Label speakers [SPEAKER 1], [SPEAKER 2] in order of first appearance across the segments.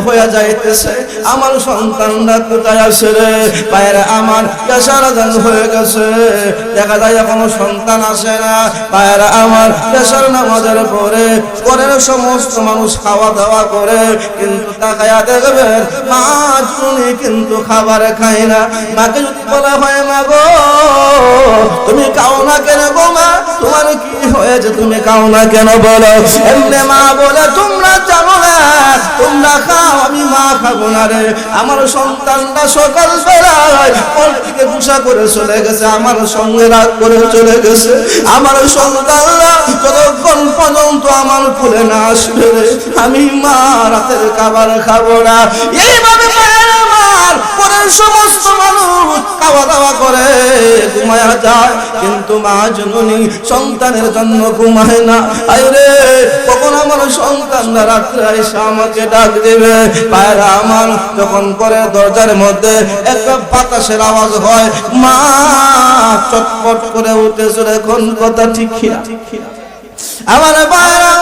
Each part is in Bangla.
[SPEAKER 1] হয়ে যাইতেছে, আমার সন্তানরা কোথায় আছে রে? বাইরে আমার এশার আযান হয়ে গেছে, দেখা যায় এখনো সন্তান আসে না। বাইরে আমার এশার নামাজের পরে ঘরের সমস্ত মানুষ খাওয়া দাওয়া করে, কিন্তু তাকায়া দেখবেন মা জননী কিন্তু খাবার খায় না। মাকে যদি বলা হয় মা গো তুমি খাও না কেন গো মা, তোমার কি হয়েছে তুমি খাও না কেন বলো? এমনি মা বলে তোমরা জানো না, তোমরা খাও আমি মা খাবো না রে। আমার সন্তানটা সকাল বেলায় কোল থেকে গুসা করে চলে গেছে, আমার সঙ্গে রাগ করে চলে গেছে। আমার সন্তানরা যতক্ষণ পর্যন্ত আমার কোলে না আসবে আমি মা রাতের খাবার খাবো না। এইভাবে আমার পরের সমস্ত মানুষ খাওয়া দাওয়া করে ঘুমায়া যায়, কিন্তু মা জননী সন্তানের জন্য ঘুমায় না। আরে কখন আমার সন্তানরা রাত্রে এসে আমাকে ডাক দেবে? পায়রা আমার যখন করে দরজার মধ্যে একটা বাতাসের আওয়াজ হয়, মা চটপট করে উঠে চলে কোন কথা ঠিক কিনা? আমার পায়রা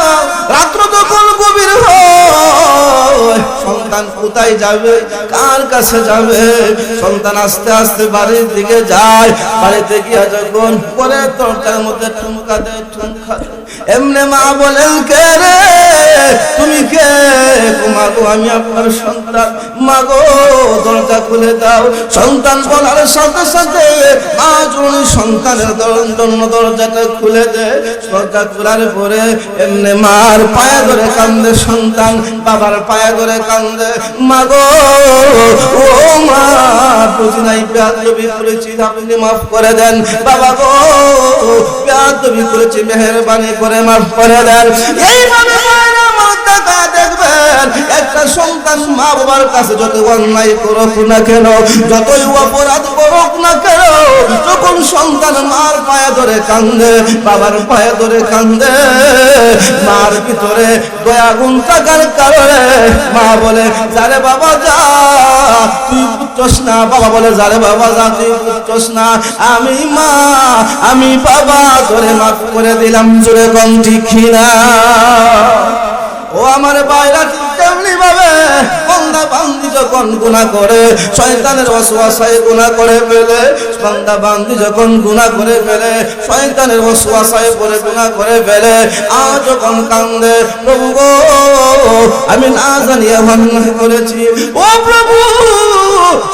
[SPEAKER 1] রাত্র যখন গভীর হয়, সন্তান কোথায় যাবে, কার কাছে যাবে? সন্তান আস্তে আস্তে বাড়ির দিকে যায়। বাড়িতে গিয়ে যখন পরে দরজার মধ্যে ঠুমকা দেয়, ঠুমকা এমনি মা বলেন কে রে তুমি কে? মা গো আমি আপনার সন্তান। মা গো দরজা খুলে দাও। সন্তান বলার সাথে সাথে মা জননী সন্তানের জন্য দরজাটা খুলে দেয়। দরজা খোলার পরে এমনি মার পায়ে ধরে কান্দে সন্তান, বাবার পায়ে ধরে কান্দে। মা গো ও মা বুঝি নাই বেয়াদবি করেছি, আপনি মাফ করে দেন। বাবা গো বেয়াদবি করেছি, মেহেরবানি করে মাফ করে দেন। এইভাবে দেখবেন একটা সন্তান মা বাবার কাছে যত অন্যায় করুক না কেন, যতই অপরাধ করুক না কেন, যখন সন্তান মার পায়ে ধরে কান্দে, বাবার পায়ে ধরে কান্দে, মার ভিতরে দয়া গুণ থাকার কারণে মা বলে যারে বাবা যা তুই বুঝছস না, বাবা বলে যারে বাবা যা তুই বুঝছস না, আমি মা আমি বাবা তোরে মাফ করে দিলাম। জোরে কোন ঠিক না? ও আমার বাইরা তেমনি ভাবে বান্দা বান্দি যখন গুনাহ করে, শয়তানের ওয়াসওয়াসায় গুনাহ করে ফেলে, বান্দা বান্দি যখন গুনাহ করে ফেলে, শয়তানের ওয়াসওয়াসায় পড়ে গুনাহ করে ফেলে, আর যখন কান্দে প্রভু গো আমি না জানিয়ে অন্যায় করেছি, ও প্রভু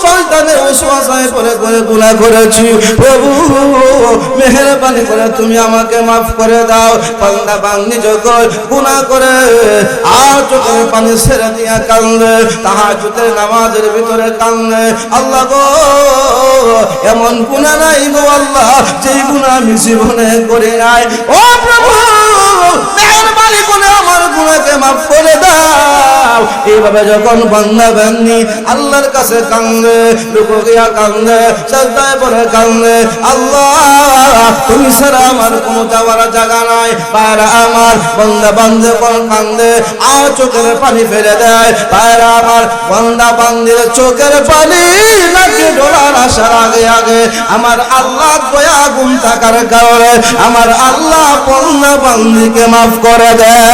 [SPEAKER 1] শয়তানের ওয়াসওয়াসায় পড়ে গুনাহ করেছি, প্রভু মেহেরবানি করে তুমি আমাকে মাফ করে দাও। বান্দা বান্দি যখন গুনাহ করে আর চোখের পানি ছেড়ে দিয়া কান্দে, তাহাজ্জুদের নামাজের ভিতরে কান্দে, আল্লাহ গো এমন গুনাহ নাই গো আল্লাহ যে গুনাহ আমি জীবনে করি নাই, ও প্রভু মেহেরবানি করে আমার গুনাহকে মাফ করে দাও। এইভাবে যখন বান্দা বান্দি আল্লাহর কাছে কান্দে, রুকু গিয়া কান্দে, সাজদায় পড়ে কান্দে, আল্লাহ তুমি ছাড়া আমার কোনো যাওয়ার জায়গা নাই, পায়রা আমার বান্দা বান্দে কান্দে আর চোখের পানি ফেলে দেয়, পায়রা আমার বান্দা বান্দির চোখের পানি নাকি ডলার আসার আগে আগে আমার আল্লাহ দয়া গুণ থাকার কারণে আমার আল্লাহ বান্দা বান্দিকে মাফ করে দেয়।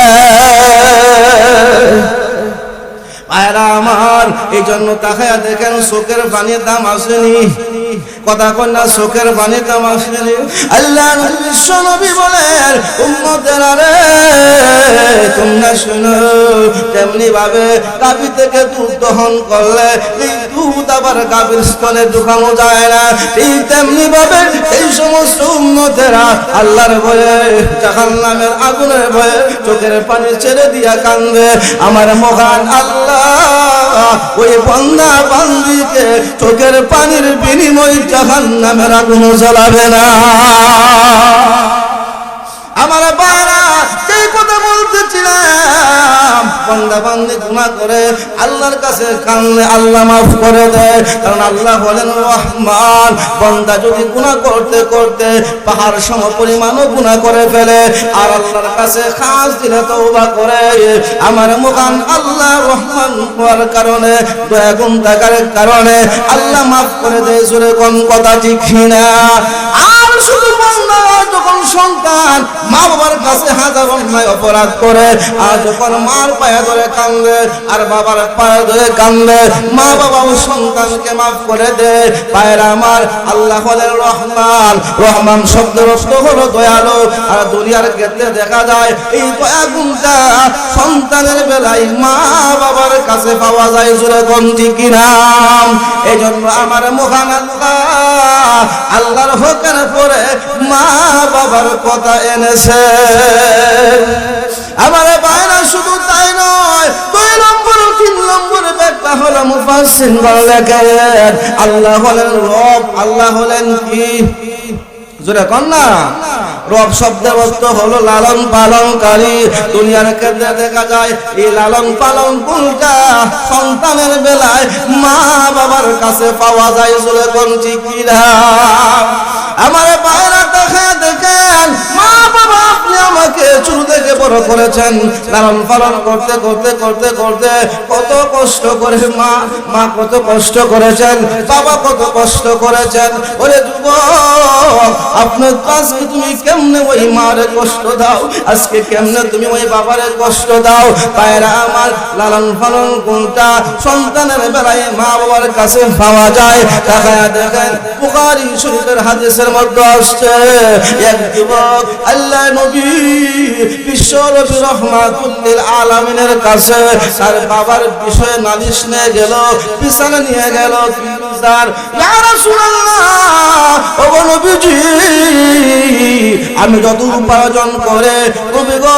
[SPEAKER 1] পায়রা আমার এই জন্য তাকায়া দেখেন চোখের পানির দাম আসেনি, কথা কন্যা চোখের পানির দাম আসেনি। আল্লাহ বিশ্ব নবী বলেন উম্মতেরা রে তোমরা শুনো, তেমনি ভাবে গাভী থেকে দুধ দহন করলে এই দুধ আবার গাভীর স্তনে ঢুকানো যায় না, ঠিক তেমনি ভাবে এই সমস্ত উম্মতেরা আল্লাহর ভয়ে জাহান্নামের আগুনের ভয়ে চোখের পানি ছেড়ে দিয়া কান্দে। আমার মহান আল্লাহ ওই বান্দা বান্দিকে চোখের পানির বিনিময়ে জাহান্নামের আগুন জ্বালাবে না। আমার বাবা সেই কথা বলতেছিলাম, বান্দা বান্দি গুনাহ করে আল্লাহর কাছে কাঁদলে আল্লাহ মাফ করে দেয়, কারণ আল্লাহ বলেন রহমান। বান্দা যদি গুনাহ করতে করতে পাহাড় সম পরিমাণও গুনাহ করে ফেলে আর আল্লাহর কাছে খাস দিলে তওবা করে, আমার মহান আল্লাহ রহমান হওয়ার কারণে দয়া গুণ থাকার কারণে আল্লাহ মাফ করে দেয়। জোরে কোন কথা ঠিক না? আর শুধু বান্দা যখন সন্তান মা বাবার কাছে হাজার অন্যায় অপরাধ করে আর যখন মার পায়ে ধরে কান্দে আর বাবার পায়ে ধরে কান্দে, মা বাবা সন্তানকে মাফ করে দে। পায়ের আমার আল্লাহ হলেন রহমান। রহমান শব্দের অর্থ হলো দয়ালু। আর দুনিয়ার ক্ষেত্রে দেখা যায় এই দয়া গুণটা সন্তানের বেলায় মা বাবার কাছে পাওয়া যায়। জোরে কোন ঠিক না? এই জন্য আমার মহান আল্লাহর হুকুম পরে মা বাবার কথা এনেছে। আমার বাইরা শুধু তাই নয়, 2 নম্বর 3 নম্বর ব্যাখ্যা হলো মুফাসসির বলেন আল্লাহ হলেন রব। আল্লাহ হলেন কি? জোরে কোন না? রব শব্দের অর্থ হলো লালন পালনকারী। দুনিয়ার ক্ষেত্রে দেখা যায় এই লালন পালন গুণটা সন্তানের বেলায় মা বাবার কাছে পাওয়া যায়। জোরে কোন ঠিক না? আমার বাইরা দেখেন মা বাবা আপনি আমাকে ছোট থেকে বড় করেছেন, লালন পালন করতে করতে করতে করতে কত কষ্ট করে মা কত কষ্ট করেছেন, বাবা কত কষ্ট করেছেন। ওরে যুবক, আপনার আজকে তুমি কেমনে ওই মারে কষ্ট দাও, আজকে কেমনে তুমি ওই বাবারে কষ্ট দাও। পায়রা আমার লালন পালন কোনটা সন্তানের বেলায় মা বাবার কাছে পাওয়া যায়। তাকায়া দেখেন বুখারী শরীফের হাদিসের মধ্যে আসছে এক যুবক আল্লাহ নবী বিশ্ব নবী রাহমাতুল লিল আলামিনের কাছে তার বাবার বিষয়ে নালিশ নিয়ে গেল, বিছানা নিয়ে গেল। ইয়া রাসূলুল্লাহ, ও নবীজি আমি যত উপার্জন করে নবী গো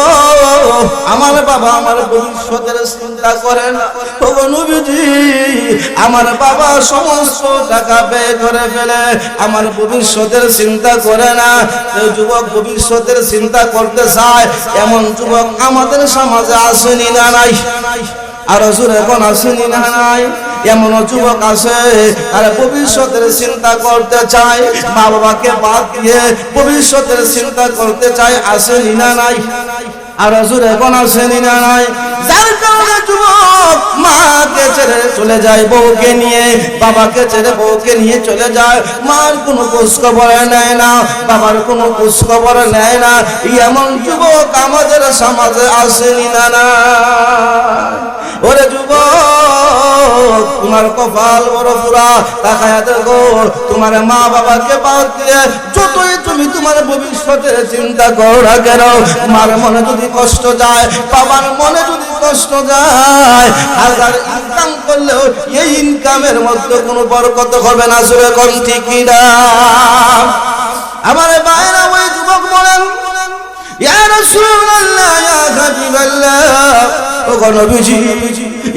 [SPEAKER 1] আমার বাবা আমার ভবিষ্যতের চিন্তা করে না। ও নবীজি আমার বাবা সমস্ত টাকা ব্যয় করে ফেলে, আমার ভবিষ্যতের চিন্তা করে না। যুবক ভবিষ্যতের চিন্তা করতে চায় এমন যুবক আমাদের সমাজে আসেনি না নাই? আর জোরে কোন আসেনি না নাই? এমন যুবক আছে আর ভবিষ্যতের চিন্তা করতে চায়, মা বাবাকে বাদ দিয়ে ভবিষ্যতের চিন্তা করতে চায়। আসেনি না নাই? আর জোরে কোন আসেনি না নাই? যার কারণে যুবক মাকে ছেড়ে চলে যায় বউকে নিয়ে, বাবাকে ছেড়ে বউকে নিয়ে চলে যায়। মার কোনো খোঁজ খবর নেয় না, বাবার কোনো খোঁজ খবর নেয় না। এমন যুবক আমাদের সমাজে আসেনি না না? ওরে যুবক তোমার কপাল বড় পুরা। তাকায়া দেখো তোমার মা বাবাকে বাদ দিয়ে যতই তুমি তোমার ভবিষ্যতের চিন্তা করো না কেন, মার মনে যদি কষ্ট যায়, বাবার মনে যদি কষ্ট যায়, হাজার ইনকাম করলেও এই ইনকামের মধ্যে কোনো বরকত হবে না। জোরে কোন ঠিক না? আমার বাইরা ওই যুবক বলেন ইয়া রাসূলুল্লাহ ইয়া হাবিবাল্লাহ, ও নবীজি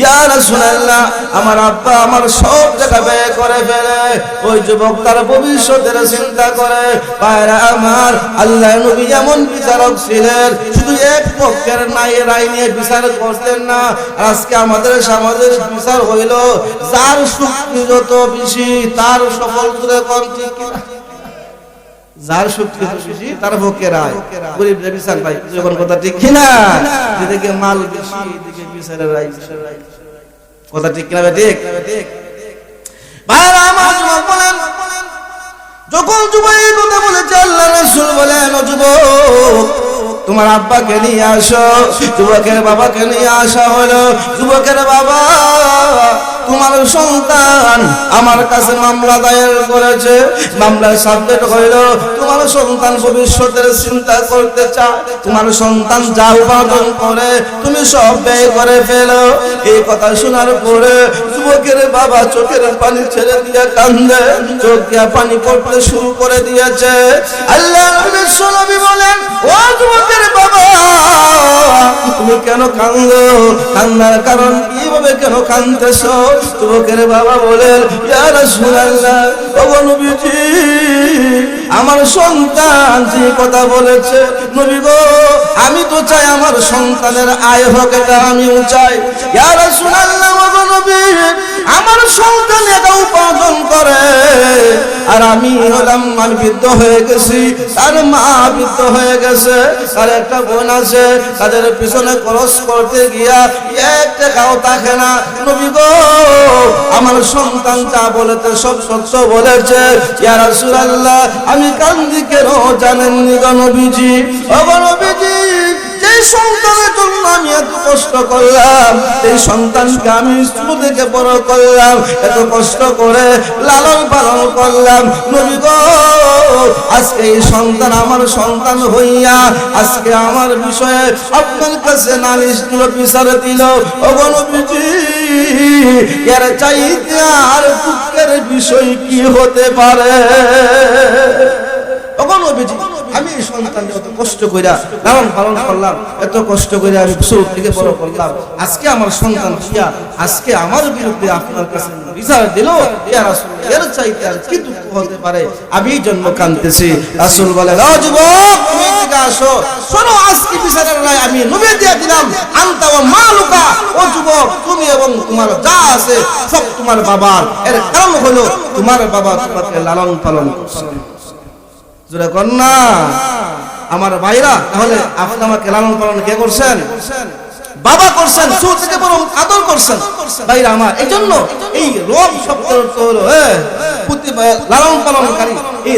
[SPEAKER 1] ইয়া রাসূলুল্লাহ আমার আব্বা আমার সব টাকা ব্যয় করে ফেলে। ওই যুবক তার ভবিষ্যতের চিন্তা করে। পায়রা আমার আল্লাহ নবী এমন বিচারক ছিলেন, শুধু এক পক্ষের রায় নিয়ে বিচার করতেন না। আজকে আমাদের সমাজের বিচার হইল যার শক্তি যত বেশি তার সফল করে কম ঠিক কিনা? যার শক্তি বেশি তার পক্ষে রায়, গরিবদের বিচার পাই। যখন কথা ঠিক কিনা? যেদিকে মাল বেশি এদিকে বিচারের রায়। কথা ঠিক কিনা? ঠিক। ভাইরা আমার যুবক বলেন, যখন যুবক এই কথা বলেছে আল্লাহ রাসূল বলেন ও যুবক তোমার আব্বাকে নিয়ে আসো। যুবকের বাবাকে নিয়ে আসা হলো। যুবকের বাবা তোমার সন্তান আমার কাছে মামলা দায়ের করেছে, মামলার সাবজেক্ট হইল তোমার সন্তান ভবিষ্যতের চিন্তা করতে চায়, তোমার সন্তান যা উপার্জন করে তুমি সব ব্যয় করে ফেলো। এই কথা শোনার পরে যুবকের বাবা চোখের পানি ছেড়ে দিয়ে কান্দে, চোখ দিয়ে পানি পড়তে শুরু করে দিয়েছে। আল্লাহর নবী বলেন ও যুবকের বাবা তুমি কেন কান্দো? কান্নার কারণ কিভাবে কেন কান্দতেছো? যুবকের বাবা বলেন ইয়া রাসূলুল্লাহ, ও নবীজি আমার সন্তান যে কথা বলেছে, নবী গো আমি তো চাই আমার সন্তানের আয় হোক, এটা আমিও চাই। ইয়া রাসূলুল্লাহ, ও নবী আমার সন্তান এটা উপার্জন করে আর আমি হলাম মান বৃদ্ধ হয়ে গেছি, তার মা বৃদ্ধ হয়ে গেছে, তার একটা বোন আছে, তাদের পিছনে খরচ করতে গিয়া এক টাকাও থাকে না। নবী গো আমার সন্তান যা বলেছে সব সত্য বলেছে। ইয়া রাসূলুল্লাহ আমি কান্দি কেন জানেননি গো নবীজি? ও নবীজি কষ্ট করলাম, এই সন্তানকে আমি ছোট থেকে বড় করলাম, এত কষ্ট করে লালন পালন করলাম। নবী গো, আজকে এই সন্তান আমার সন্তান হইয়া আজকে আমার বিষয়ে আপনার কাছে নালিশ দিল, বিচার দিল। ওগো নবীজি, এর চাইতে আর দুঃখের বিষয় কি হতে পারে? ওগো নবীজি, আমি এই সন্তানকে এত কষ্ট কইরা লালন পালন করলাম, এত কষ্ট করে আমি ছোট থেকে বড় করলাম, আজকে আমার সন্তান হইয়া আজকে আমার বিরুদ্ধে আপনার কাছে বিচার দিল, ইয়া রাসূল, এর চাইতে আর কি দুঃখ হতে পারে? আমি এই জন্য কাঁদতেছি। রাসূল বলে, ও যুবক, তুমি এদিকে আসো, শোনো, আজকে বিচারের রায় আমি নবী দিয়ে দিলাম। আনতা ওয়া মালুকা, ও যুবক, তুমি এবং তোমার যা আছে সব তোমার বাবার। এর কারণ হলো তোমার বাবা তোমাকে লালন পালন করছে। জোরে কন্যা আমার ভাইরা, তাহলে আপনি আমাকে লালন পালন কে করছেন? বাবা করছেন, ছোট থেকে বড় আদর করছেন। ভাইরা আমার, এই জন্য এই রব শব্দের অর্থ হলো লালন পালনকারী। এই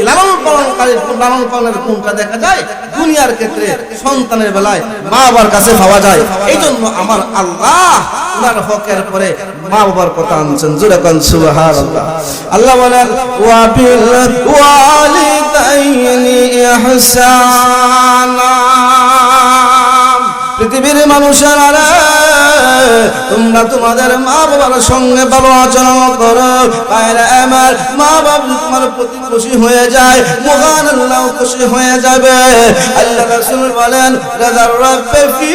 [SPEAKER 1] লালন পালনের গুণটা দেখা যায় দুনিয়ার ক্ষেত্রে, সন্তানের বেলায় মা বাবার কাছে পাওয়া যায়। এই জন্য আমার আল্লাহ উনার হকের পরে মা বাবার কথা আনছেন। জোরে কোন সুবহানাল্লাহ। আল্লাহ বলেন, ওয়া বিল ওয়ালিদাইনি ইহসানা। পৃথিবীর মানুষেরা, তোমরা তোমাদের মা বাবার সঙ্গে ভালো আচরণ করো। ভাইরা আমার, মা বাবা তোমার প্রতি খুশি হয়ে যায়, মহান আল্লাহ খুশি হয়ে যাবে। আল্লাহ রাসূল বলেন, রাযার রাব্বি ফি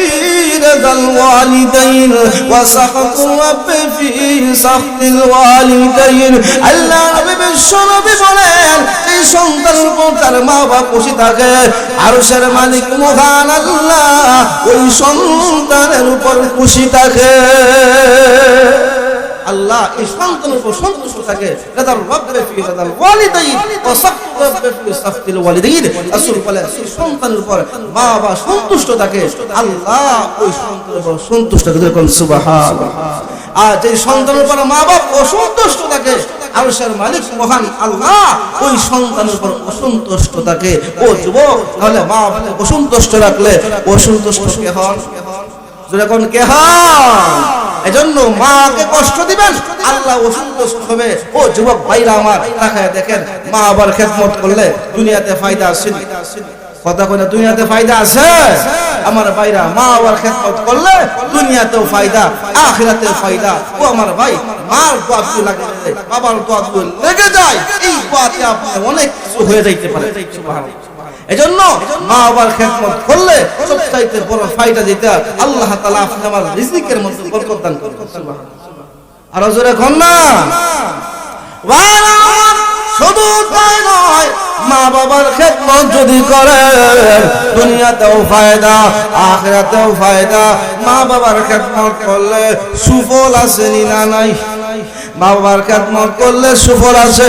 [SPEAKER 1] রাযাল ওয়ালিদাইন ওয়া সাখাতুর রাব্বি ফি সাখাতিল ওয়ালিদাইন। আল্লাহ নবী বিশ্বনবী বলেন, এই সন্তানের উপর তার মা বাবা খুশি থাকে, আরশের মালিক মহান আল্লাহ ওই সন্তানের উপর খুশি থাকে। আল্লাহ এই সন্তানের উপর সন্তুষ্ট থাকে। রাদাল রাব্বি ফি রাদাল ওয়ালিদাইন ওয়া সাখাতুর রাব্বি ফি সাখাতিল ওয়ালিদাইন। রাসূল বলেন, এই সন্তানের উপর মা বাবা সন্তুষ্ট থাকে, আল্লাহ ওই সন্তানের উপর সন্তুষ্ট থাকে। দেখুন সুবহানাল্লাহ। আর যে সন্তানের উপর মা বাবা অসন্তুষ্ট থাকে, আরশের মালিক মহান আল্লাহ ওই সন্তানের উপর অসন্তুষ্ট থাকে। ও যুবক, তাহলে মা বাবাকে অসন্তুষ্ট রাখলে অসন্তুষ্ট কে হন? যখন কে হন? এজন্য মাকে কষ্ট দিবেন, আল্লাহ অসন্তুষ্ট হবে। ও যুবক ভাইরা আমার, তাকায় দেখেন, মা বাবার খেদমত করলে দুনিয়াতে ফায়দা আছে। কথা কই না, দুনিয়াতে ফায়দা আছে। আমার ভাইরা, মা বাবার খেদমত করলে দুনিয়াতেও ফায়দা, আখিরাতেও ফায়দা। ও আমার ভাই, মার দোয়া যদি লাগে, বাবার দোয়া যদি লেগে যায়, এই দোয়াতে আপনি অনেক কিছু হয়ে যাইতে পারে। সুবহানাল্লাহ। এজন্য মা বাবার খেদমত করলে সবচাইতে বড় ফায়দা যেটা, আল্লাহ তাআলা আপনি আমার রিজিকের মধ্যে বরকত দান করবেন। সুবহানাল্লাহ। আর জোরে কোন না। শুধু তাই নয়, মা বাবার খেদমত যদি করেন দুনিয়াতেও ফায়দা, আখিরাতেও ফায়দা। মা বাবার খেদমত করলে সুফল আছে না নাই? মা বাবার খেদমত করলে সুফল আছে,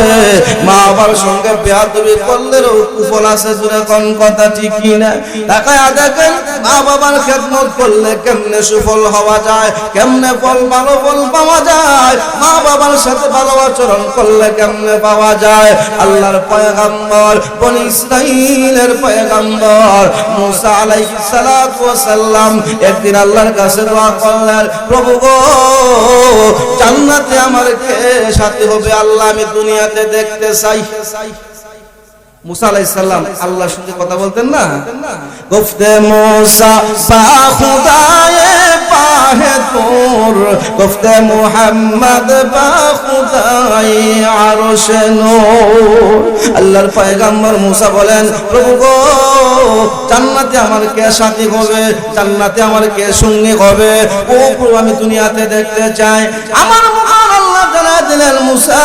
[SPEAKER 1] মা বাবার সঙ্গে বেয়াদবি করলে কুফল আছে। জোরে কোন কথা ঠিক কি না? তাকায়া দেখেন, মা বাবার খেদমত করলে কেমনে সুফল হওয়া যায়, কেমনে ভালো ফল পাওয়া যায়। মা বাবার সাথে ভালো আচরণ করলে কেমনে পাওয়া যায়? আল্লাহর পয়গম্বর, বনি ইসরাঈলের পয়গম্বর মুসা আলাইহিস সালাতু ওয়াস সালাম একদিন আল্লাহর কাছে দোয়া করলেন, প্রভু গো, জান্নাতে আমার সাথে হবে, আল্লাহ আমি দুনিয়াতে দেখতে চাই। মুসা আলাইহিস সালাম আল্লাহর সঙ্গে কথা বলতেন না? গফতে মুসা বা খুদায়ে পাহে তোর, গফতে মুহাম্মদ বা খুদায়ে আরশে নূর। আল্লাহর পয়গম্বর মুসা বলেন, প্রভু গো, জান্নাতে আমার কে সাথী হবে, জান্নাতে আমার কে সঙ্গী হবে? ও প্রভু, আমি দুনিয়াতে দেখতে চাই। আমার দিলেন, মুসা,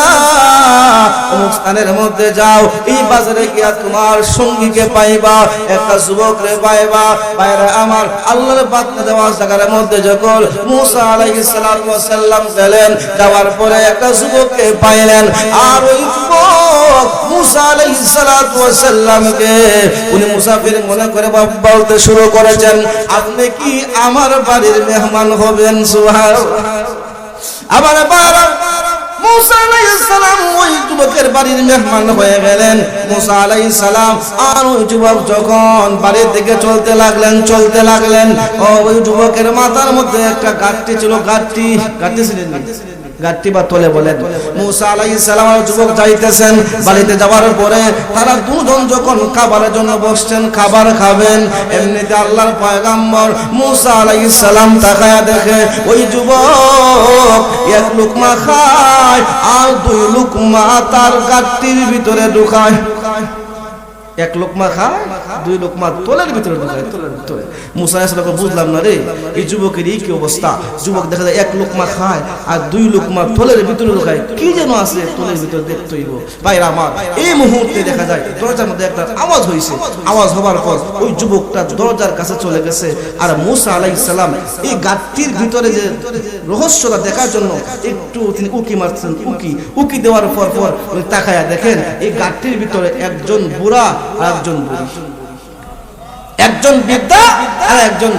[SPEAKER 1] অমুক স্থানের মধ্যে যাও, এই বাজারে গিয়া তোমার সঙ্গীকে পাইবা, একটা যুবকরে পাইবা। বাইরে আমার আল্লাহর বার্তা দেওয়া জায়গার মধ্যে যখন মুসা আলাইহিস সালাতু ওয়াস সালাম গেলেন, যাওয়ার পরে একটা যুবককে পাইলেন। আর ওই যুবক মুসা আলাইহিস সালাতু ওয়াস সালামকে উনি মুসাফির মনে করে বলতে শুরু করেছেন, আপনি কি আমার বাড়ির মেহমান হবেন? সুবহানাল্লাহ। আবার মুসা আলাইহিস সালাম ওই যুবকের বাড়ির মেহমান হয়ে গেলেন। মুসা আলাইহিস সালাম আর ওই যুবক যখন বাড়ির দিকে চলতে লাগলেন ওই যুবকের মাথার মধ্যে একটা গাঁটটি ছিল। গাঁটটি ছিলেন গাঁটটি বা তলে বলেন। মুসা আলাইহিস সালাম আর যুবক যাইতেছেন। বাড়িতে যাওয়ার পরে তারা দুজন যখন খাবারের জন্য বসছেন, খাবার খাবেন, এমনিতে আল্লাহর পয়গম্বর মুসা আলাইহিস সালাম তাকায়া দেখে ওই যুবক এক লুকমা খায় আর দুই লুকমা তার গাঁটটির ভিতরে ঢুকায়। এক লোকমা খায়, দুই লোকমা তোলের ভিতরে ঢুকায়। মুসা আলাইহিস সালাম বুঝলাম না রে এই যুবকের এই কি অবস্থা। যুবক দেখা যায় এক লোকমা খায় আর দুই লোকমা তোলের ভিতরে ঢুকায়। কি যেন আছে তোলের ভিতরে দেখতে হইব। ভাইরা আমার, এই মুহূর্তে দেখা যায় দরজার মধ্যে একটা আওয়াজ হয়েছে। আওয়াজ হবার পর ওই যুবকটা দরজার কাছে চলে গেছে। আর মুসা আলাইহিস সালাম এই গাঁটটির ভিতরে যে রহস্যটা দেখার জন্য একটু তিনি উকি মারছেন। উকি দেওয়ার পর তাকায়া দেখেন এই গাঁটটির ভিতরে একজন বুড়া আর একজন বুড়ি, একজন বৃদ্ধা আর একজন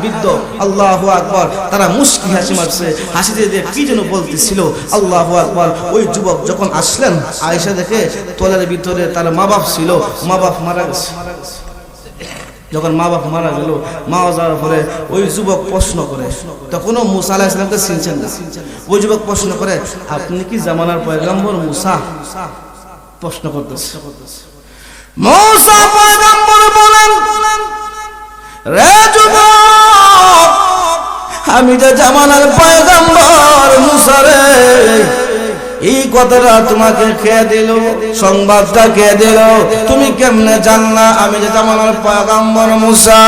[SPEAKER 1] বৃদ্ধ। আল্লাহু আকবার। তারা মুস্কি হাসি মারছে। হাসি দিয়ে কি যেন বলতেছিল। আল্লাহু আকবার। ওই যুবক যখন আসলেন আয়েশা দেখে তোলের ভিতরে তার মা বাপ ছিল। মা বাপ মারা গেছে। যখন মা বাপ মারা গেল, মারা যাওয়ার পরে ওই যুবক প্রশ্ন করে, তখনও মুসা আলাইহিস সালামকে চিনছেন না। ওই যুবক প্রশ্ন করে, আপনি কি জামানার পয়গম্বর মুসা? প্রশ্ন করতেছে। মুসা পয়গম্বর বলেন, রে যুবক, আমি যে জামানার পয়গম্বর মুসা রে। এই কথাটা তোমাকে কে দিল? সংবাদটা কে দিল? তুমি কেমনে জানলা আমি যে জামানার পয়গম্বর মুসা?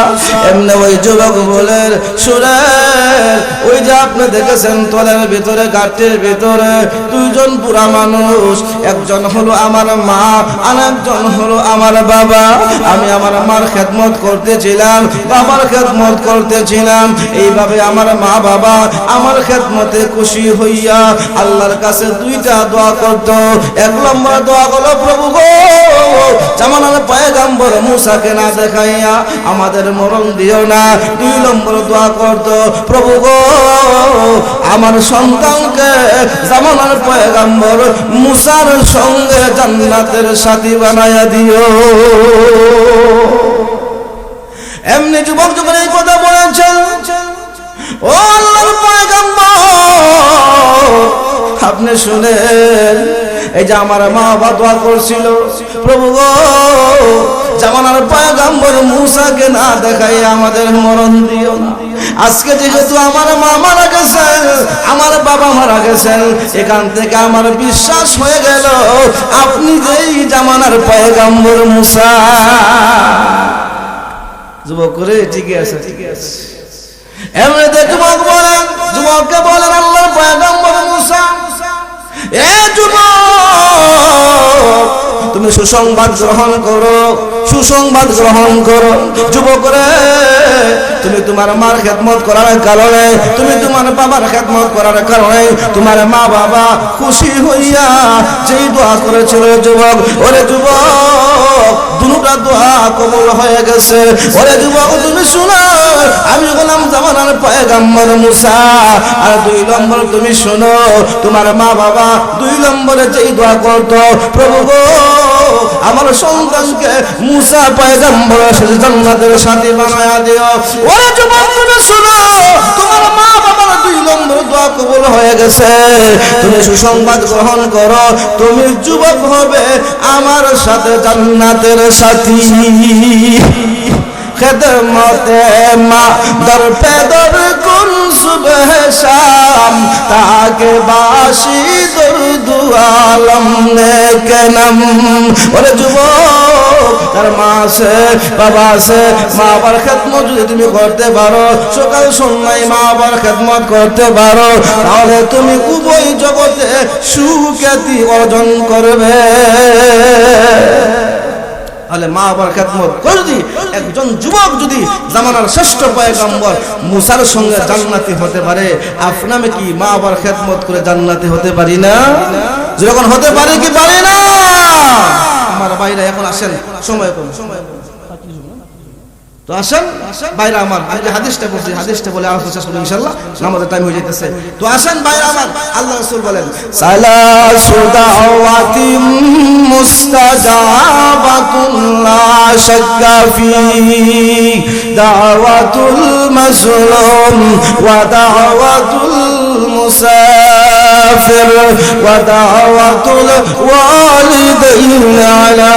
[SPEAKER 1] এমনি ওই যুবক বলে, শুনে ওই যে আপনি দেখেছেন তোলের ভিতরে গাঁটটির ভিতরে দুইজন বুড়া মানুষ, একজন হলো আমার মা আর একজন হলো আমার বাবা। আমি আমার মার খেদমত করতেছিলাম, বাবার খেদমত করতেছিলাম। এইভাবে আমার মা বাবা আমার খেদমতে খুশি হইয়া আল্লাহর কাছে দুইটা দোয়া করত। এক নম্বর দোয়া হলো, প্রভু গো, জামানার পয়গম্বর মুসাকে না দেখাইয়া আমাদের মরণ দিও না। দুই নম্বর দোয়া করত, প্রভু গো, আমার সন্তানকে জামানার পয়গম্বর মুসার সঙ্গে জান্নাতের সাথী বানায়া দিও। এমনি যুবক যখন এই কথা বলেছেন, ও আল্লাহর পয়গম্বর, আপনি শুনেন, এই যে আমার মা বাবা দোয়া করছিল, প্রভু গো, জামানার পয়গম্বর মুসাকে না দেখাই আমাদের মরণ দিও না। আজকে যেহেতু আমার মা মারা গেছেন, আমার বাবা মারা গেছেন, এখান থেকে আমার বিশ্বাস হয়ে গেল আপনি যেই জামানার পয়গম্বর মুসা। যুবক করে ঠিক আছে, ঠিক আছে। এমনিতে যুবককে বলেন, আল্লাহর পয়গম্বর মুসা, এ যুবক, তুমি সুসংবাদ গ্রহণ করো, সুসংবাদ গ্রহণ করো। যুবক রে, তুমি তোমার মার খেদমত করার কারণে, তুমি তোমার বাবার খেদমত করার কারণে তোমার মা বাবা খুশি হইয়া যেই দোয়া করেছিল যুবক, ওরে যুবক, দুটা দোয়া কবুল হয়ে গেছে। ওরে যুবক, তুমি শুনো, আমি গোলাম জামানার পয়গম্বর মুসা। আর দুই নম্বর তুমি শুনো, তোমার মা বাবা দুই নম্বরে যেই দোয়া করতো, প্রভু গো, আমার সন্তানকে মুসা পয়গম্বরের সাথে জান্নাতের সাথী বানায়া দিও। ওরে যুবক, তুমি শুনো, তোমার মা বাবার দুই নম্বর দোয়া কবুল হয়ে গেছে। তুমি সুসংবাদ গ্রহণ করো, তুমি যুবক হবে আমার সাথে জান্নাতের সাথী। খেদমতে মা দর পে দর কুন সুবহ শাম, তাকে বাসি দরুদ আলম নেকে নাম। ওরে যুবক, তার মা আছে, বাবা আছে, মা বাবার খেদমত যদি তুমি করতে পারো, সকাল সন্ধ্যায় মা বাবার খেদমত করতে পারো, তাহলে তুমি উভয় জগতে সুখ্যাতি অর্জন করবে। তাহলে মা বাবার খেদমত করে যদি একজন যুবক যদি জামানার শ্রেষ্ঠ পয়গম্বর মুসার সঙ্গে জান্নাতি হতে পারে, আপনাকে কি মা বাবার খেদমত করে জান্নাতি হতে পারি না? যখন হতে পারে কি পারি না? আমার ভাইরা এখন আসেন, সময় কম, তো আসেন ভাইরা আমার, আমি যে হাদিসটা বলছি হাদিসটা বলে আলোচনা শেষ করব ইনশাআল্লাহ, নামাজের টাইম হয়ে যাইতেছে। তো আসেন ভাইরা আমার, আল্লাহ রাসূল বলেন সালাসু দাওয়াতিন মুস্তাজাবাতুন লা শাক্কা ফি দাওয়াতুল মাজলুম ওয়া দাওয়াতুল মুসাফির ওয়া দাওয়াতুল ওয়ালিদাইন আলা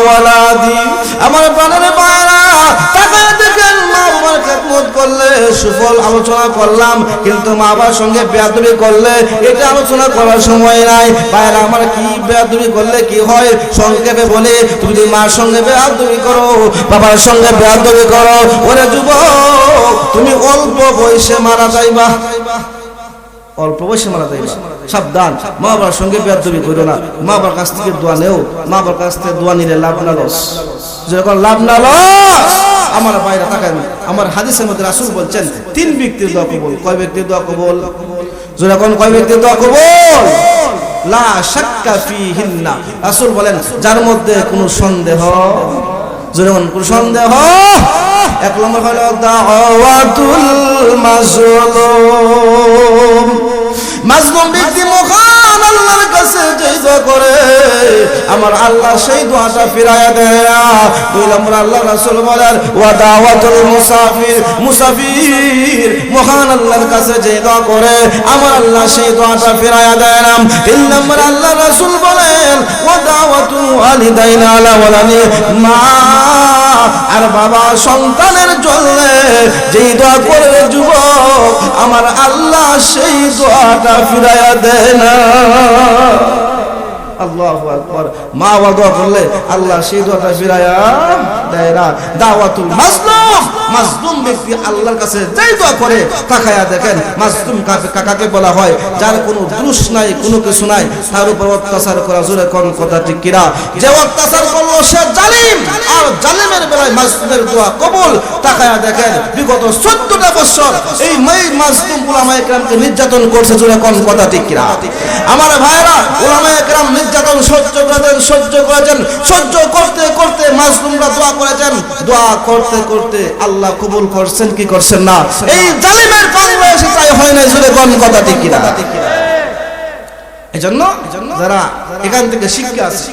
[SPEAKER 1] ওয়ালাদি। আমার প্রাণের ভাইরা, তাকায় দেখেন মা বাবার খেদমত করলে সুফল আলোচনা করলাম, কিন্তু মা বাবার সঙ্গে বেয়াদবি করলে এটা আলোচনা করার সময় নাই। ভাইরা আমার, কি বেয়াদবি করলে কি হয় সংক্ষেপে বলে, তুমি যদি মার সঙ্গে বেয়াদবি করো, বাবার সঙ্গে বেয়াদবি করো, ওরে যুবক তুমি অল্প বয়সে মারা যাইবা, অল্প বয়সে মারা যাইবা। সাবধান, মা বাবার সঙ্গে বেয়াদবি করো না। মা বাবার কাছ থেকে দোয়া নেও, মা বাবার কাছ থেকে দোয়া নিলে লাভ না লস, যখন লাভ না লস। আমার ভাইরা তাকান, আমার হাদিসের মধ্যে রাসূল বলছেন 3 ব্যক্তির দোয়া কবুল। কয় ব্যক্তির দোয়া কবুল? যখন কয় ব্যক্তির দোয়া কবুল? লা শাক্কা ফিহিন্না। রাসূল বলেন যার মধ্যে কোনো সন্দেহ, যখন কোনো সন্দেহ। 1 নম্বর হলো দাওয়াতুল মাজলুম। মাজলুম ব্যক্তি মহান আল্লাহর কাছে যে দোয়া করে, আমার আল্লাহ সেই দোয়াটা ফিরায়া দেয়। 2 নম্বর আল্লাহ রাসূল বলেন ওয়া দাওয়াতুল মুসাফির। মুসাফির মহান আল্লাহর কাছে যে দোয়া করে, আমার আল্লাহ সেই দোয়াটা ফিরায়া দেয় না। 3 নম্বর আল্লাহ রাসূল বলেন ওয়া দাওয়াতুল ওয়ালিদাইন আলা ওয়ালাদি। মা আর বাবা সন্তানের জন্য যেই দোয়া করে যুবক, আমার আল্লাহ সেই দোয়াটা ফিরায়া দেয় না। আল্লাহু আকবার। মা বাবা দোয়া করলে আল্লাহ সেই দোয়াটা ফিরায়া দেয় না। দাওয়াতুল মাজলুম। মাজলুম ব্যক্তি আল্লাহর কাছে যেই দোয়া করে, তাকায়া দেখেন মাজলুম কাকে বলা হয়? যার কোনো দোষ নাই, কোনো কিছু নাই, তার উপর অত্যাচার করা। জোরে কোন কথা ঠিক কিনা? যে অত্যাচার করলো সে জালিম, আর জালিমের বেলায় মাজলুমের দোয়া কবুল। তাকায়া দেখেন বিগত 14টা বছর এই মাজলুম উলামায়ে কেরামকে নির্যাতন করছে। জোরে কোন কথা ঠিক কিনা? আমার ভাইরা, উলামায়ে কেরাম নির্যাতন সহ্য করেছেন, সহ্য করতে করতে মাজলুমরা দোয়া করেছেন। দোয়া করতে করতে আল্লাহ কবুল করছেন কি করছেন না? এই জালিমের বাংলাদেশে তাই হয় না। জোরে কোন কথা ঠিক কিনা? এজন্য যারা এখান থেকে শিক্ষা আছে,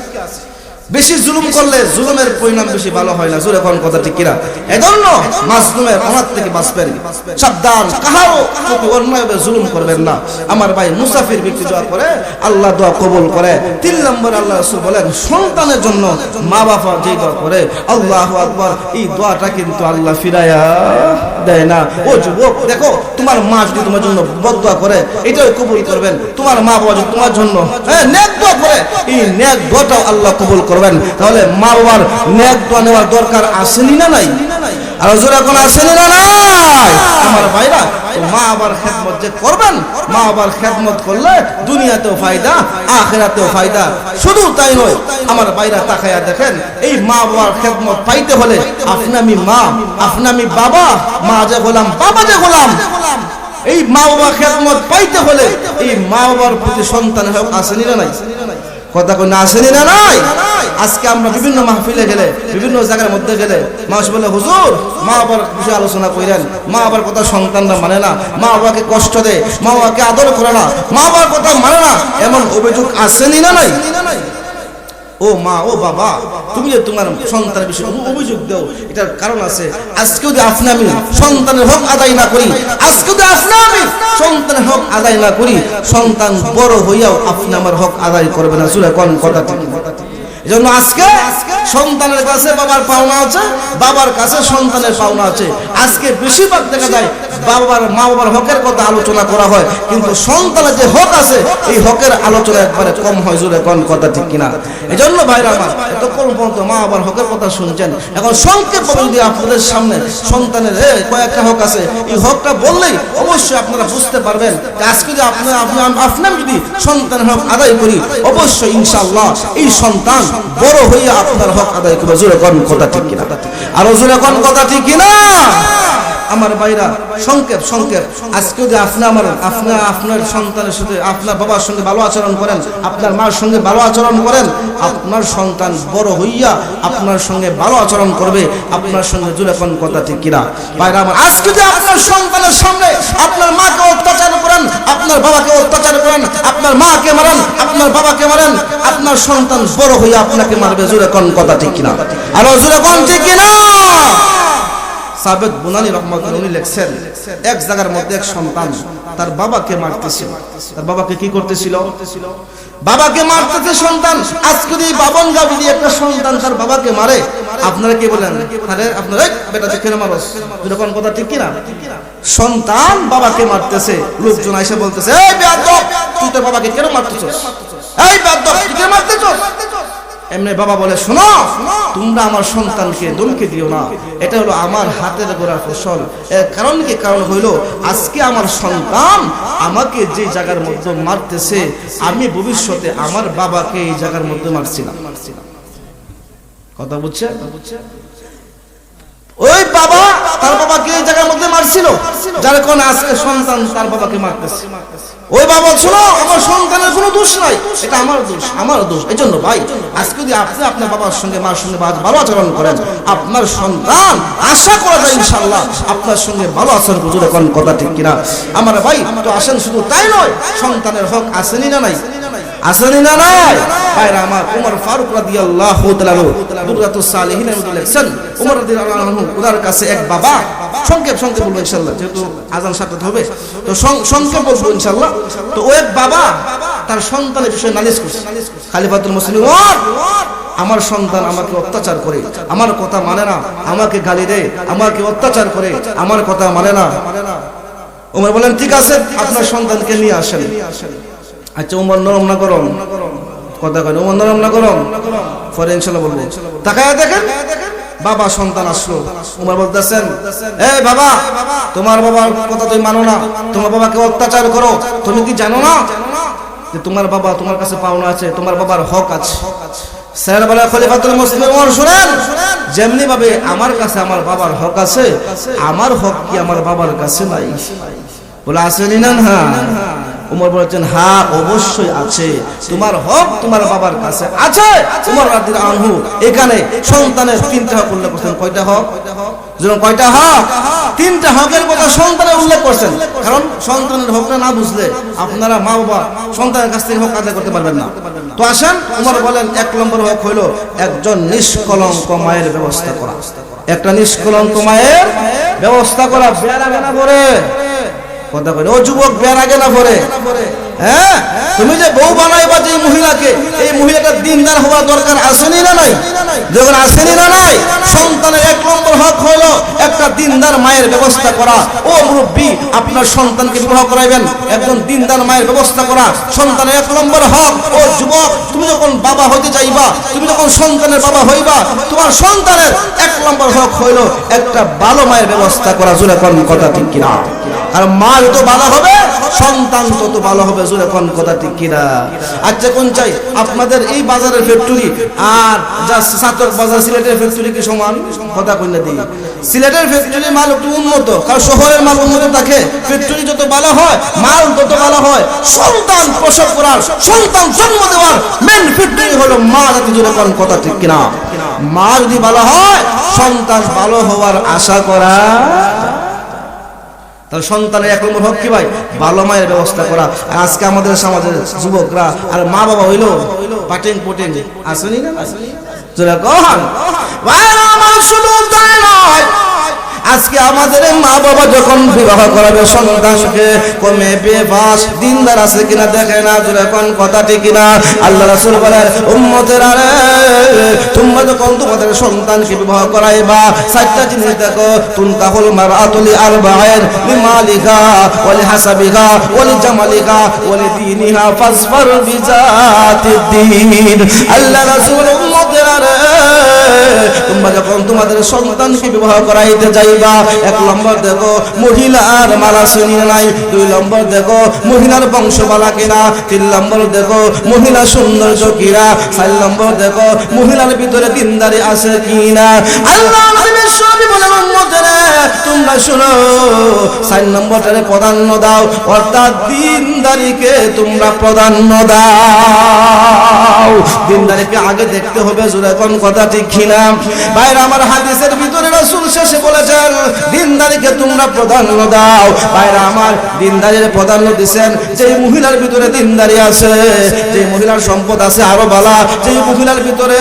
[SPEAKER 1] বেশি জুলুম করলে জুলুমের পরিণাম বেশি ভালো হয় না। জোরে কোন কথা ঠিক কিনা? এজন্য মাজলুমের অনাথ থেকে বাঁচবেন। সাবধান, কাহারও প্রতি অন্যায়ভাবে জুলুম করবেন না। আমার ভাই, মুসাফির ব্যক্তি দোয়া করে, আল্লাহ দোয়া কবুল করে। 3 নম্বর আল্লাহ রাসূল বলেন সন্তানের জন্য মা বাবা যেই দোয়া করে, আল্লাহু আকবার, এই দোয়াটা কিন্তু আল্লাহ ফিরায়া দেয় না। ও যুবক দেখো, তোমার মা যদি তোমার জন্য বদদোয়া করে, এটাও কবুল করবেন। তোমার মা বাবা যদি তোমার জন্য নেক দোয়া করে, এই নেক দোয়াটাও আল্লাহ কবুল করবেন। তাহলে মা বাবার নেক দোয়া নেওয়ার দরকার আসেনি না নাই? আর হুজুর এখন আসেনি না নাই? আমার ভাইরা, মা বাবার খেদমত যে করবেন, মা বাবার খেদমত করলে দুনিয়াতেও ফায়দা, আখিরাতেও ফায়দা। শুধু তাই নয় আমার ভাইরা, তাকায়া দেখেন এই মা বাবার খেদমত পাইতে হলে আপনি আমি মা, আপনি আমি বাবা, মা যে গোলাম, বাবা যে গোলাম, এই মা বাবার খেদমত পাইতে হলে এই মা বাবার প্রতি সন্তানের হক আসেনি না নাই? কথা কোন আসেনি না নাই? আজকে আমরা বিভিন্ন মাহফিলে গেলে, বিভিন্ন জায়গার মধ্যে গেলে মানুষ বলে হুজুর মা বাবার বিষয়ে আলোচনা করেন, মা বাবার কথা সন্তানরা মানে না, মা বাবাকে কষ্ট দেয়, মা বাবাকে আদর করে না, মা বাবার কথা মানে না, এমন অভিযোগ আসেনি না নাই? ও মা, ও বাবা, তুমি যে তোমার সন্তানের বিষয়ে অভিযোগ দাও, এটার কারণ আছে। আজকে যদি আপনি আমি সন্তানের হক আদায় না করি, আজকে যদি আপনি আমি সন্তানের হক আদায় না করি, সন্তান বড় হইয়াও আপনি আমার হক আদায় করবে না। জোরে কোন কথা ঠিক? এজন্য আজকে সন্তানের কাছে বাবার পাওনা আছে, বাবার কাছে সন্তানের পাওনা আছে। আজকে বেশিরভাগ দেখা যায় বাবার মা বাবার হকের কথা আলোচনা করা হয়, কিন্তু সন্তানের যে হক আছে এই হকের আলোচনা একবারে কম হয়। জোরে কোন কথা ঠিক কিনা? এজন্য ভাইরা আমার, এতক্ষণ পর্যন্ত মা বাবার হকের কথা শুনছেন, এখন সংক্ষেপে যদি আপনাদের সামনে সন্তানের কয়েকটা হক আছে, এই হকটা বললেই অবশ্যই আপনারা বুঝতে পারবেন যে আজকে যদি আপনি যদি সন্তানের হক আদায় করি, অবশ্যই ইনশাআল্লাহ এই সন্তান বড় হইয়া আপনার হক আদায় করবে। জোরে কোন কথা ঠিক কিনা? আর জোরে কোন কথা ঠিক কিনা? আমার ভাইরা সংক্ষেপ আজকে যদি আপনি আপনার সন্তানের সাথে আপনার বাবার সঙ্গে ভালো আচরণ করেন, আপনার মার সঙ্গে ভালো আচরণ করেন, আপনার সন্তান বড় হইয়া আপনার সঙ্গে ভালো আচরণ করবে, আপনার সঙ্গে জুড়ে কোন কথা ঠিক কিনা ভাইরা আমার। আজকে যদি আপনার সন্তানের সামনে আপনার মাকে অত্যাচার করেন, আপনার বাবাকে অত্যাচার করেন, আপনার মাকে মারেন, আপনার বাবাকে মারেন, আপনার সন্তান বড় হইয়া আপনাকে মারবে, জুড়ে কোন কথা ঠিক কিনা, আরো জুড়ে কোন ঠিক কিনা। সাবেদ বুনানি রহমাতুল্লাহ উনি লিখছেন এক জায়গার মধ্যে এক সন্তান তার বাবাকে মারতেছিল। তার বাবাকে কি করতেছিল? বাবাকে মারতেছে সন্তান। আজকে যদি বাবন গাবি দিয়ে একটা সন্তান তার বাবাকে মারে, আপনারা কি বলেন? আরে আপনারা বেটা দেখে মারস, যখন কথা ঠিক কিনা। সন্তান বাবাকে মারতেছে, লোকজন এসে বলতেছে এই বেয়াদব তুই তোর বাবাকে কেন মারতেছস, এই বেয়াদব তুই কেন মারতেছস। এমনি বাবা বলে শোনো, তোমরা আমার সন্তানকে ধমকি দিও না, এটা হলো আমার হাতের গোড়ার ফসল। এর কারণ কি? কারণ হইলো আজকে আমার সন্তান আমাকে যে জায়গার মধ্যে মারতেছে, আমি ভবিষ্যতে আমার বাবাকে এই জায়গার মধ্যে মারছিলাম। কথা বুঝছে? ওই বাবা তার বাবাকে এই জায়গার মধ্যে মারছিল, যার কারণে আজকে সন্তান তার বাবাকে মারতেছে। ওই বাবা শোনো, আমার সন্তানের কোনো দোষ নাই, এটা আমার দোষ। এই জন্য ভাই আজকে যদি আপনি আপনার বাবার সঙ্গে মার সঙ্গে ভালো আচরণ করেন, আপনার সন্তান আশা করা যায় ইনশাআল্লাহ আপনার সঙ্গে ভালো আচরণ করবে, কোন কথা ঠিক কিনা আমার ভাই। তো আসেন, শুধু তাই নয়, সন্তানের হক আসেনি না নাই? আসেনি না নাই ভাইরা আমার। ওমর ফারুক রাদিয়াল্লাহু তাআলা দুরাতুস সালিহিনের মধ্যে লেখছেন, ওমর রাদিয়াল্লাহু আনহু ওনার কাছে এক বাবা, সংক্ষেপ বলবো ইনশাআল্লাহ, যেহেতু আজান সাথে হবে তো সংক্ষেপ বলবো ইনশাআল্লাহ। তো ওই বাবা তার সন্তানের বিষয়ে নালিশ করছে, খলিফাতুল মুসলিমিন ওমর, আমার সন্তান আমাকে অত্যাচার করে, আমার কথা মানে না, আমাকে গালি দেয়, আমাকে অত্যাচার করে, আমার কথা মানে না। ওমর বলেন ঠিক আছে, আপনার সন্তানকে নিয়ে আসেন। আচ্ছা ওমর নরম না গরম? কথা কয় ওমর নরম না গরম? পরে ইনশাআল্লাহ বলবো। তাকায় দেখেন বাবা সন্তান আসলো, ওমর বলতেছেন এই বাবা, তোমার বাবার কথা তুমি মানো না, তোমার বাবাকে অত্যাচার করো, তুমি কি জানো না যে তোমার বাবা তোমার কাছে পাওনা আছে, তোমার বাবার হক আছে? স্যার বলে খলিফাতুল মুসলিমিন ওমর শুনেন, যেমনি ভাবে আমার কাছে আমার বাবার হক আছে, আমার হক কি আমার বাবার কাছে নাই? বলে আসেনি না? হ্যাঁ। ওমর বলেছেন হ্যাঁ অবশ্যই আছে, তোমার হক তোমার বাবার কাছে আছে। ওমর রাদিয়াল্লাহু আনহু এখানে সন্তানের তিনটা হক উল্লেখ করছেন। কয়টা হক? কয়টা হক? তিনটা হকের কথা সন্তানের উল্লেখ করছেন, কারণ সন্তানের হকটা না বুঝলে আপনারা মা বাবা সন্তানের কাছ থেকে হক আদায় করতে পারবেন না। তো আসেন, ওমর বলেন এক নম্বর হক হইল একজন নিষ্কলঙ্ক মায়ের ব্যবস্থা করা। একটা নিষ্কলঙ্ক মায়ের ব্যবস্থা করা। বের আগে না পড়ে কথা কয় ও যুবক, বের আগে না পড়ে। হ্যাঁ, তুমি যে বউ বানাইবা যে মহিলাকে, এই মহিলাটার দিনদার হওয়া দরকার আসেনি না নাই? যখন আসেনি না নাই, সন্তানের এক নম্বর হক হলো একটা দিনদার মায়ের ব্যবস্থা করা। ও মুরব্বী, আপনার সন্তানকে বিবাহ করাইবেন, একজন দিনদার মায়ের ব্যবস্থা করা সন্তানের এক নম্বর হক। ও যুবক, তুমি যখন বাবা হইতে চাইবা, তুমি যখন সন্তানের বাবা হইবা, তোমার সন্তানের এক নম্বর হক হইলো একটা ভালো মায়ের ব্যবস্থা করা। জোরে কোন কথা ঠিক কিনা? আর মা যত ভালো হবে সন্তান তত ভালো হবে। জোরে কোন কথা ঠিক কিনা? আচ্ছা কোন চাই আপনাদের এই বাজারের ফ্যাক্টরি আর যা সাতক বাজার সিলেটের ফ্যাক্টরি কি সমান? কথা কইনা দিই, সিলেটের ফ্যাক্টরি মাল একটু উন্নত, কারণ শহরের মাল উন্নত থাকে। ফ্যাক্টরি যত ভালো হয় মাল তত ভালো হয়। সন্তান প্রসব করার, সন্তান জন্ম দেওয়ার মেন ফ্যাক্টরি হলো মা। জাতি জোরে কোন কথা ঠিক কিনা? মা যদি ভালো হয় সন্তান ভালো হওয়ার আশা করা। তার সন্তানের এক নম্বর হক কি ভাই? ভালো মায়ের ব্যবস্থা করা। আজকে আমাদের সমাজের যুবকরা আর মা বাবা হইলো পাটিং পুটিং আসেনি না? জোরে কন ভাই আমার, শুধু তাই নয়, আজকে আমাদের মা বাবা যখন বিবাহ করাবে সন্তানকে, কমে বেবাস দিনদার আছে কিনা দেখে না। জোরে কোন কথা ঠিক কিনা? আল্লাহ রাসূল বলেন উম্মতেরা রে, তোমরা যখন তোমাদের সন্তানকে বিবাহ করাইবা চারটা জিনিস দেখো। তুনকাহুল মারআতু লিআরবাইন লিমালিহা ওয়া লিহাসাবিহা ওয়া লিজামালিহা ওয়া লিদীনিহা ফাসফার বিজাতিদ্দীন। আল্লাহ রাসূল উম্মতেরা রে, তোমরা যখন তোমাদের সন্তানকে বিবাহ করাইতে যাইবা, এক নম্বর দেখো মহিলার মালা শুনি নাই, দুই নম্বর দেখো মহিলার বংশমালা কিনা, তিন নম্বর দেখো মহিলা সৌন্দর্য কিনা, চার নম্বর দেখো মহিলার ভিতরে দিনদারি আছে কিনা। আল্লাহ নবী বলেন উম্মতে মুমিনেরা তোমরা শুনো 4 নম্বরটারে প্রাধান্য দাও, অর্থাৎ দিনদারিকে তোমরা প্রাধান্য দাও। দিনদারিকে আগে দেখতে হবে, জোরে কোন কথা ঠিক কিনা ভাইরা আমার? হাদিসের ভিতরে রাসূল শেষে বলেছেন দিনদারিকে তোমরা প্রাধান্য দাও। ভাইরা আমার দিনদারির প্রাধান্য দিবেন যে মহিলার ভিতরে দিনদারি আছে, যে মহিলার সম্পদ আছে আরো বালা, যে মহিলার ভিতরে